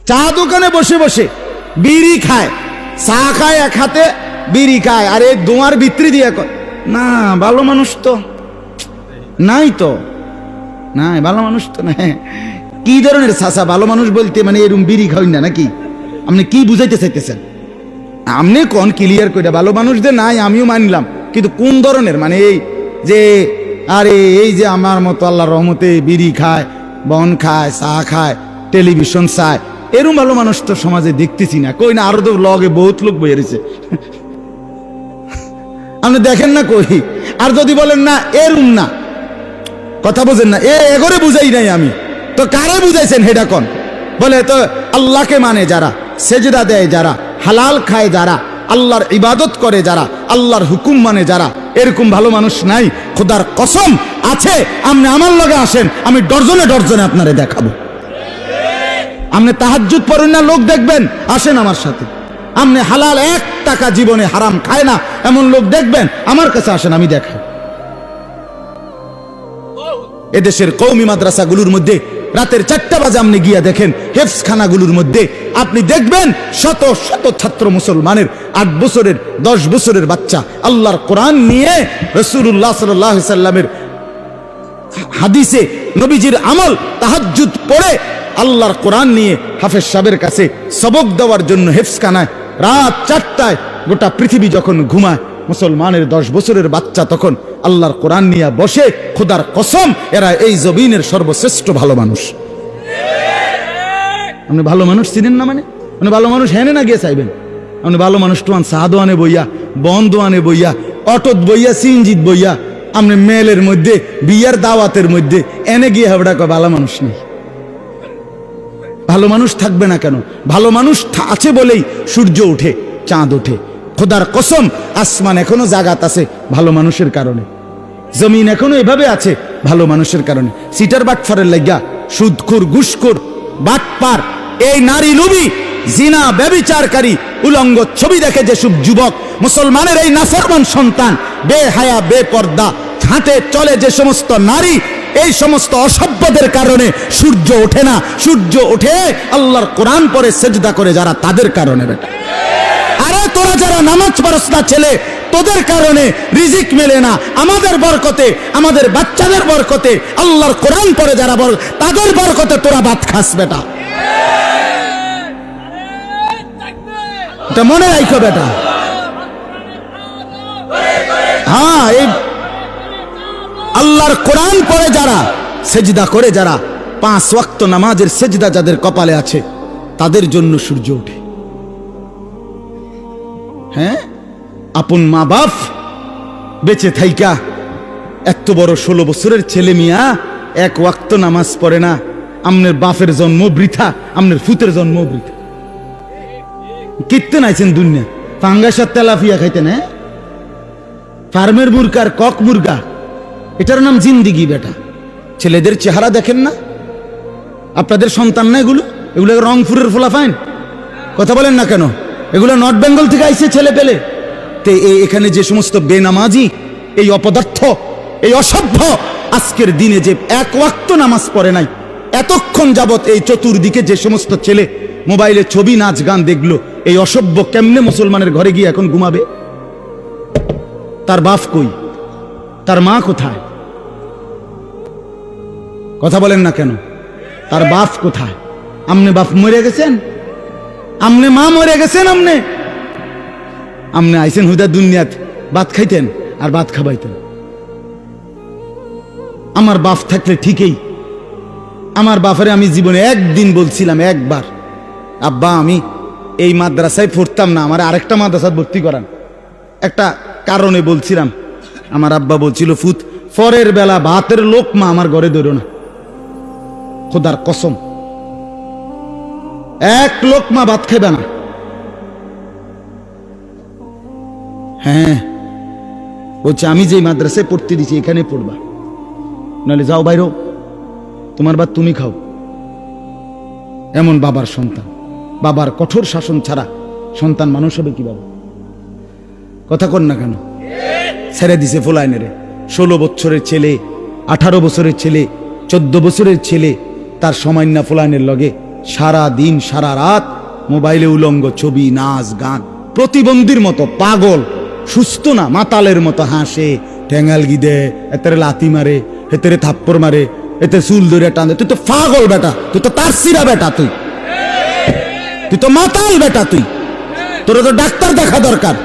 চা দোকানে বসে বসে বিড়ি খায়, চা খায় এক হাতে, বিড়ি খায়, আর এই দোয়ার ভিতরি দিয়ে না ভালো মানুষ তো নাই, তো নাই ভালো মানুষ তো না। কি ধরনের চাচা ভালো মানুষ বলতে? মানে এরকম বিড়ি খাওয়াই না নাকি? আপনি কি বুঝাইতে চাইতেছেন? আপনি কোন ক্লিয়ার করে ভালো মানুষদের নাই, আমিও মানলাম, কিন্তু কোন ধরনের? মানে এই যে আরে এই যে আমার মতো আল্লাহর রহমতে বিড়ি খায়, বন খায়, চা খায়, টেলিভিশন চায়, এরকম ভালো মানুষ তো সমাজে দেখতেছি না। কই না, আরো তো লগে বহুত লোক বইয়ে রয়েছে, আপনি দেখেন না কই? আর যদি বলেন না এরকম না, কথা বোঝেন না, এগরে বুঝাই নাই আমি, তো কারে বুঝাইছেন হেডা কোন? বলে তো আল্লাহকে মানে যারা, সেজদা দেয় যারা, হালাল খায় যারা, আল্লাহর ইবাদত করে যারা, আল্লাহর হুকুম মানে যারা, এরকম ভালো মানুষ নাই। খোদার কসম আছে, আপনি আমার লগে আসেন, আমি ডর্জনে ডর্জনে আপনারে দেখাবো। আপনি তাহাজ্জুদ পড়েন না, লোক দেখবেন, আসেন আমার সাথে। আপনি হালাল 1 টাকা জীবনে হারাম খায় না এমন লোক দেখবেন, আমার কাছে আসেন, আমি দেখাই। এদেশের কওমি মাদ্রাসাগুলোর মধ্যে রাতের 4টা বাজে আপনি গিয়া দেখেন, হেফজখানাগুলোর মধ্যে আপনি দেখবেন শত শত ছাত্র মুসলমানের 8 বছরের 10 বছরের বাচ্চা আল্লাহর কোরআন নিয়ে, রাসূলুল্লাহ সাল্লাল্লাহু আলাইহি সাল্লামের হাদিসে নবীজির আমল, তাহাজ্জুদ পড়ে আল্লাহর কোরআন নিয়ে হাফেজ সাহেবের কাছে সবক দেওয়ার জন্য হেফজখানায় রাত 4টায় গোটা পৃথিবী যখন ঘুমায়, মুসলমানের 10 বছরের বাচ্চা তখন আল্লাহর কোরআন নিয়ে বসে। খোদার কসম এরা এই জমিনের সর্বশ্রেষ্ঠ ভালো মানুষ। আপনি ভালো মানুষ চিনেন না? মানে ভালো মানুষ হেনে না গিয়ে চাইবেন? আপনি ভালো মানুষ তো সাদোয়ানে বইয়া, বন্দোয়ানে বইয়া, অটোত বইয়া, সিনজিত বইয়া, আপনি মেলের মধ্যে, বিয়ার দাওয়াতের মধ্যে এনে গিয়ে হাবড়া কয় ভালো মানুষ নেই। ভালো মানুষ থাকবে না কেন? ভালো মানুষ আছে বলেই সূর্য ওঠে, চাঁদ ওঠে। খোদার কসম আসমান এখনো জাগাত আছে ভালো মানুষের কারণে, জমিন এখনো এভাবে আছে ভালো মানুষের কারণে। সিটার বাটফারের লাগিয়া, সুদখোর, ঘুষখোর, বাটপার, এই নারী লোভী, জিনা ব্যভিচারকারী, উলঙ্গ ছবি দেখে যেসব যুবক, মুসলমানের এই নাফরমান সন্তান, বেহায়া বেপর্দা হাঁটে চলে যে সমস্ত নারী, এই সমস্ত অসভ্যদের কারণে সূর্য ওঠে না। সূর্য ওঠে আল্লাহর কোরআন পড়ে সেজদা করে যারা, তাদের কারণে। বেটা, আরে তোরা যারা নামাজ পড়স না ছেলে, তোদের কারণে রিজিক মেলে না। আমাদের বরকতে, আমাদের বাচ্চাদের বরকতে, আল্লাহর কোরআন পড়ে যারা, তাদের বরকতে তোরা ভাত খাস। বেটা, এটা মনে রাখো বেটা। হ্যাঁ, এই আল্লাহর কোরআন পড়ে যারা, সেজদা করে যারা, 5 ওয়াক্ত নামাজের সেজদা যাদের কপালে আছে, তাদের জন্য সূর্য ওঠে। হ্যাঁ, আপন মা বাপ বেঁচে থাইকা এত বড় 16 বছরের ছেলে মিয়া 1 ওয়াক্ত নামাজ পড়ে না। আমনের বাপের জন্ম বৃথা, আমনের ফুতের জন্ম বৃথা। কিত্তে নাইছেন দুনিয়া, ফাঙ্গাসার তেলাফিয়া খাইতেন, হ্যাঁ, ফার্মের মুরগার কক মুরগা, এটার নাম জিন্দিগি। বেটা, ছেলেদের চেহারা দেখেন না? আপনাদের সন্তান না এগুলো? এগুলো রংপুরের ফোলাফাইন, কথা বলেন না কেন? এগুলো নর্থ বেঙ্গল থেকে আইছে ছেলে পেলে। এখানে যে সমস্ত বেনামাজি, এই অপদার্থ, এই অসভ্য, আজকের দিনে যে 1 ওয়াক্ত নামাজ পড়ে নাই, এতক্ষণ যাবত এই চতুর্দিকে যে সমস্ত ছেলে মোবাইলে ছবি, নাচ, গান দেখলো, এই অসভ্য কেমনে মুসলমানের ঘরে গিয়ে এখন ঘুমাবে? তার বাপ কই? তার মা কোথায়? কথা বলেন না কেন? তার বাপ কোথায়? আমনে বাপ মরে গেছেন, আমনে মা মরে গেছেন, আমনে আইছেন হুদা দুনিয়াত ভাত খাইতেন আর ভাত খাবাইতেন। আমার বাপ থাকলে ঠিকই, আমার বাপরে আমি জীবনে একদিন বলছিলাম, একবার, আব্বা আমি এই মাদ্রাসায় পড়তাম না, আমার আরেকটা মাদ্রাসায় ভর্তি করান। একটা কারণে বলছিলাম, আমার আব্বা বলছিল, ফুত পরের বেলা ভাতের লোকমা আমার ঘরে ধরো না। খোদার কসম, 1 লোকমা ভাত খাইবে না। হ্যাঁ, বলছে আমি যে মাদ্রাসায় পড়তে দিছি এখানে পড়বা, নাহলে যাও বাইরো, তোমার ভাত তুমি খাও। এমন বাবার সন্তান, বাবার কঠোর শাসন ছাড়া সন্তান মানুষ হবে কিভাবে? কথা কর না কেন? ছেড়ে দিছে ফোলাইনেরে। 16 বছরের ছেলে, 18 বছরের ছেলে, 14 বছরের ছেলে, তার সময় না ফোলাইনের লগে সারা দিন সারা রাত মোবাইলে উলঙ্গ ছবি, নাচ গান, প্রতিবন্ধীর মতো পাগল, সুস্থ না, মাতালের মতো হাসে, ঠ্যাঙ্গাল গিদে, এতেরে লাথি মারে, এতেরে থাপ্পড় মারে, এতে চুল ধরে টানে। তুই তো পাগল বেটা, তুই তো তারসিরা বেটা, তুই তো মাতাল বেটা, তোর তো ডাক্তার দেখা দরকার।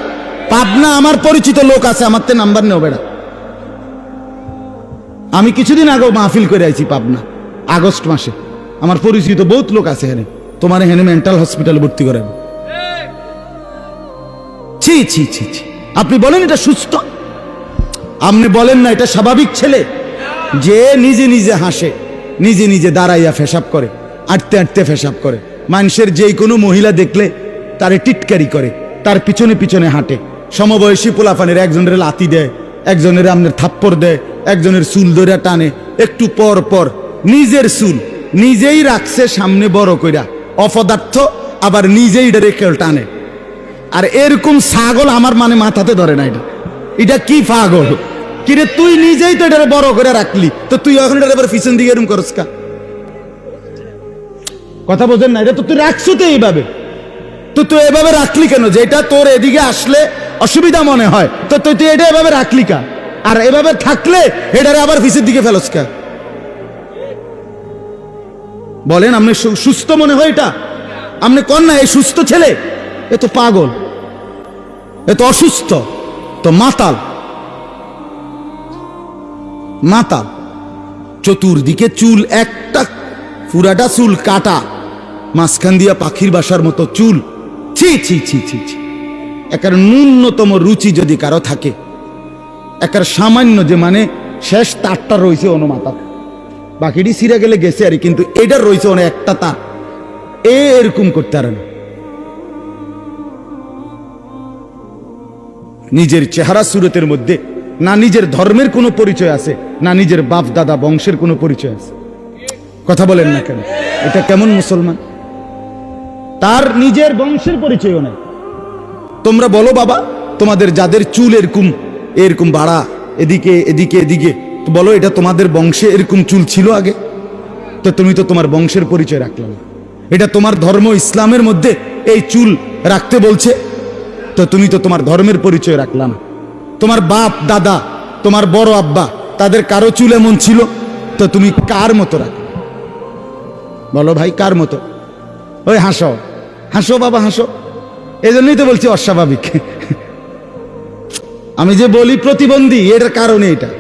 পাবনা আমার পরিচিত লোক আছে, আমার তে নাম্বার নেও বেটা। আমি কিছুদিন আগেও মাহফিল করে আইছি পাবনা, আগস্ট মাসে। আমার পরিচিত বহুত লোক আছে এখানে, তোমার এখানে মেন্টাল হসপিটালে ভর্তি করেন। ছি ছি ছি ছি, আপনি বলেন এটা সুস্থ? আপনি বলেন না এটা স্বাভাবিক ছেলে যে নিজে নিজে হাসে, নিজে নিজে দাঁড়াইয়া ফেসাব করে, আটতে আটতে ফেসাব করে, মানুষের যে কোনো মহিলা দেখলে তারে টিটকারি করে, তার পিছনে পিছনে হাঁটে, সমবয়সী পোলাপানের একজনের লাথি দেয়, একজনের আপনার থাপ্পড় দেয়, একজনের চুল ধরে টানে, একটু পর পর নিজের চুল নিজেই রাখছে সামনে বড় কইরা, অপদার্থ, আবার নিজেই এটা রেখে টানে। আর এরকম ছাগল আমার মানে মাথাতে ধরে না। এটা কি পাগল? কিরে তুই নিজেই তো এটা বড় করে রাখলি, তো তুই এখন এটা এবার পিছন দিকে এরকম করস কা? কথা বোঝেন না? এটা তো তুই রাখছো তো এইভাবে, তো তুই এভাবে রাখলি কেন? যেটা তোর এদিকে আসলে অসুবিধা মনে হয়, তো তুই এটা এভাবে রাখলি কা? আর এভাবে থাকলে এটারে আবার পিছের দিকে ফেলস কা? বলেন, আপনি সুস্থ মনে হয় এটা? আপনি কন না এই সুস্থ ছেলে? এ তো পাগল, এ তো অসুস্থ, তো মাতাল। মাতাল, চতুর্দিকে চুল, একটা পুরাটা চুল কাটা, মাঝখান দিয়া পাখির বাসার মতো চুল। ছি ছি ছি ছি ছি। একার ন্যূনতম রুচি যদি কারো থাকে, একার সামান্য যে মানে শেষ তারটা রয়েছে অন্য মাথা, বাকিটি ছিঁড়ে গেলে গেছে আর, কিন্তু এটার রয়েছে অনেক একটা তার, এরকম করতে পারে না। নিজের চেহারা সুরতের মধ্যে না নিজের ধর্মের কোনো পরিচয় আছে, না নিজের বাপ দাদা বংশের কোনো পরিচয় আছে। কথা বলেন না কেন? এটা কেমন মুসলমান? তার নিজের বংশের পরিচয়ও নাই। তোমরা বলো বাবা, তোমাদের যাদের চুল এরকম এরকম বাড়া, এদিকে এদিকে এদিকে, তো বলো এটা তোমাদের বংশে এরকম চুল ছিল আগে? তো তুমি তো তোমার বংশের পরিচয় রাখলে না। এটা তোমার ধর্ম ইসলামের মধ্যে এই চুল রাখতে বলছে, তো তুমি তো তোমার ধর্মের পরিচয় রাখলা না। তোমার বাপ দাদা, তোমার বড় আব্বা, তাদের কারো চুল এমন ছিল, তো তুমি কার মতো রাখ? বলো ভাই, কার মতো? ওই হাসো হাসো বাবা, হাসো। এই জন্যই তো বলছি অস্বাভাবিক। আমি যে বলি প্রতিবন্ধী, এটার কারণে এটা।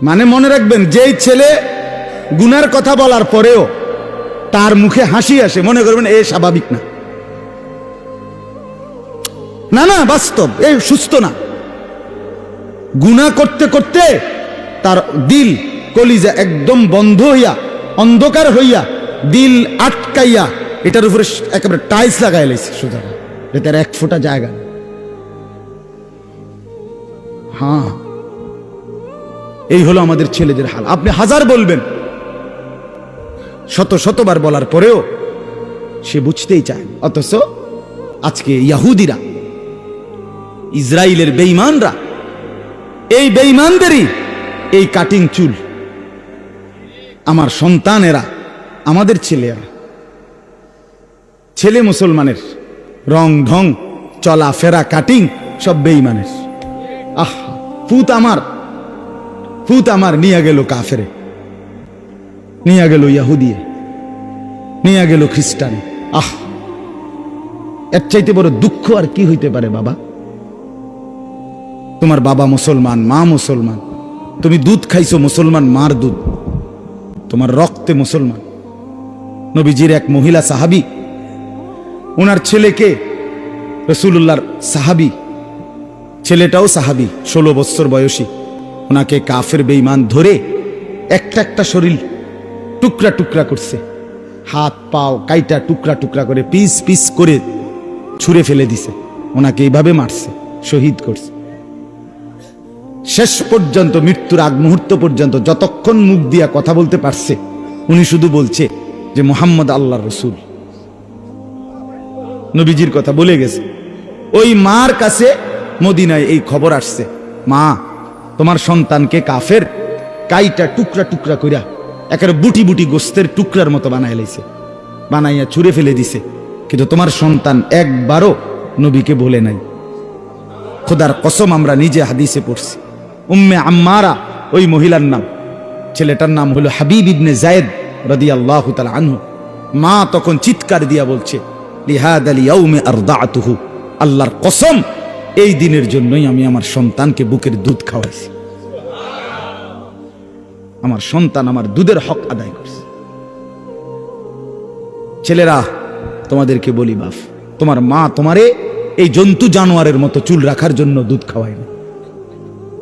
মানে মনে রাখবেন, যেই ছেলে গুনার কথা বলার পরেও তার মুখে হাসি আসে, মনে করবেন এ স্বাভাবিক না। না না, বাস্তব, এ সুস্থ না। গুনাহ করতে করতে তার দিল, কলিজা একদম বন্ধ হইয়া, অন্ধকার হইয়া, দিল আটকাইয়া, এটার উপরে একেবারে টাইলস লাগাই লাইছে সোজা, এটার এক ফোঁটা জায়গা। হ্যাঁ, এই হলো আমাদের ছেলেদের হাল। আপনি হাজার বলবেন, শত শতবার বলার পরেও সে বুঝতেই চায়। অথচ আজকে ইহুদিরা, ইসরায়েলের বেঈমানরা, এই বেঈমানদেরই এই কাটিং চুল। আমার সন্তানেরা, আমাদের ছেলেরা, ছেলে মুসলমানের রং ঢং, চলা ফেরা, কাটিং সব বেঈমানের। আহ, ফুত আমার নিয়ে গেল কাফেরে, নিয়ে গেল ইহুদিয়ে, নিয়ে গেল খ্রিস্টান। আহ, এর চাইতে বড় দুঃখ আর কি হইতে পারে বাবা? তোমার বাবা মুসলমান, মা মুসলমান, তুমি দুধ খাইছো মুসলমান মার দুধ, তোমার রক্তে মুসলমান। নবীজির এক মহিলা সাহাবী, ওনার ছেলেকে, রাসূলুল্লাহর সাহাবী, ছেলেটাও সাহাবী, 16 বছর বয়সী, ওনাকে কাফের বেঈমান ধরে একটা একটা শরীর টুকরা টুকরা করছে, হাত পাও কাইটা টুকরা টুকরা করে পিস পিস করে ছুঁড়ে ফেলে দিছে। ওনাকে এইভাবে মারছে, শহীদ করছে। শেষ পর্যন্ত, মৃত্যুর আগ মুহূর্ত পর্যন্ত, যতক্ষণ মুখ দিয়া কথা বলতে পারছে, উনি শুধু বলছে যে মুহাম্মদ আল্লাহর রাসূল। নবীজির কথা বলে গেছে। ওই মার কাছে মদিনায় এই খবর আসছে, মা তোমার সন্তানকে কাফের কাইটা টুকরা টুকরা কইরা একেবারে বুটি বুটি গোস্তের টুকরার মতো বানায় লাইছে, বানাইয়া ছুঁড়ে ফেলে দিছে। কিন্তু তোমার সন্তান একবারও নবীকে বলে নাই। খোদার কসম আমরা নিজে হাদিসে পড়ছি। উম্মে আম্মারা ওই মহিলার নাম, ছেলেটার নাম হলো হাবিব ইবনে যায়েদ রাদিয়াল্লাহু তাআলা আনহু। মা তখন চিৎকার দিয়া বলছে, লিহাদাল ইয়াউমি আরদাতুহু, আল্লাহর কসম এই দিনের জন্যই আমি আমার সন্তানকে বুকের দুধ খাওয়াইছি। আমার সন্তান আমার দুধের হক আদায় করছে। ছেলেরা, তোমাদেরকে বলি বাপ, তোমার মা তোমারে এই জন্তু জানোয়ারের মতো চুল রাখার জন্য দুধ খাওয়ায় না।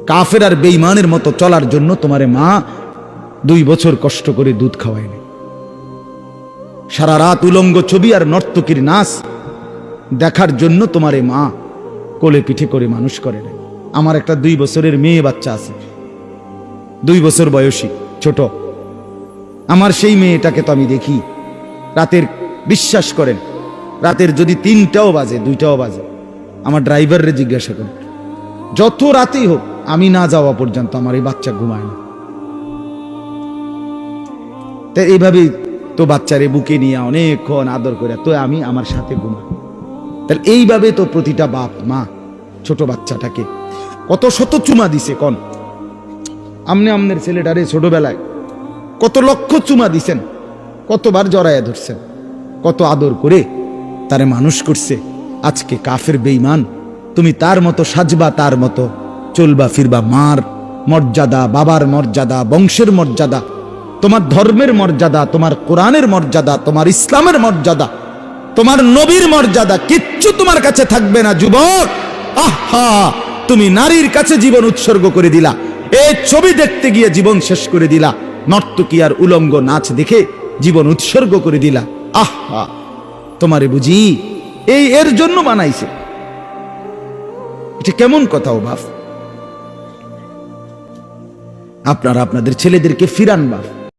কাফের আর বেঈমানের মতো চলার জন্য তোমারে মা 2 বছর কষ্ট করে দুধ খাওয়ায় না। সারা রাত উলঙ্গ ছবি আর নর্তকীর নাচ দেখার জন্য তোমারে মা কোলে পিঠে করে মানুষ করে না। আমার একটা 2 বছরের মেয়ে বাচ্চা আছে, 2 বছর বয়সী, ছোট। আমার সেই মেয়েটাকে তো আমি দেখি রাতের, বিশ্বাস করেন, রাতের যদি 3টাও বাজে 2টাও বাজে, আমার ড্রাইভাররে জিজ্ঞাসা করেন, যত রাতেই হোক আমি না যাওয়া পর্যন্ত আমার এই বাচ্চা ঘুমায় না। তাই এইভাবেই তো বাচ্চারে বুকে নিয়ে অনেকক্ষণ আদর করে তো আমি আমার সাথে ঘুমাই। তাহলে এইভাবে তো প্রতিটা বাপ মা ছোট বাচ্চাটাকে কত শত চুমা দিছে। কন আমনের ছেলেটারে ছোটবেলায় কত লক্ষ চুমা দিছেন, কতবার জড়াইয়া ধরছেন, কত আদর করে তারে মানুষ করছে। আজকে কাফের বেঈমান, তুমি তার মতো সাজবা, তার মতো চলবা ফিরবা। মার মর্যাদা, বাবার মর্যাদা, বংশের মর্যাদা, তোমার ধর্মের মর্যাদা, তোমার কোরআনের মর্যাদা, তোমার ইসলামের মর্যাদা, তোমার নবীর মর্যাদা কিচ্ছু তোমার কাছে থাকবে না যুবক। আহা, তুমি নারীর কাছে জীবন উৎসর্গ করে দিলা, এই ছবি দেখতে গিয়ে জীবন শেষ করে দিলা, নর্তকী আর উলঙ্গ নাচ দেখে জীবন উৎসর্গ করে দিলা। আহা, তোমারে বুঝি এই এর জন্য বানাইছে? এটা কেমন কথা ও বাপ? আপনারা আপনাদের ছেলেদেরকে ফিরান বাপ।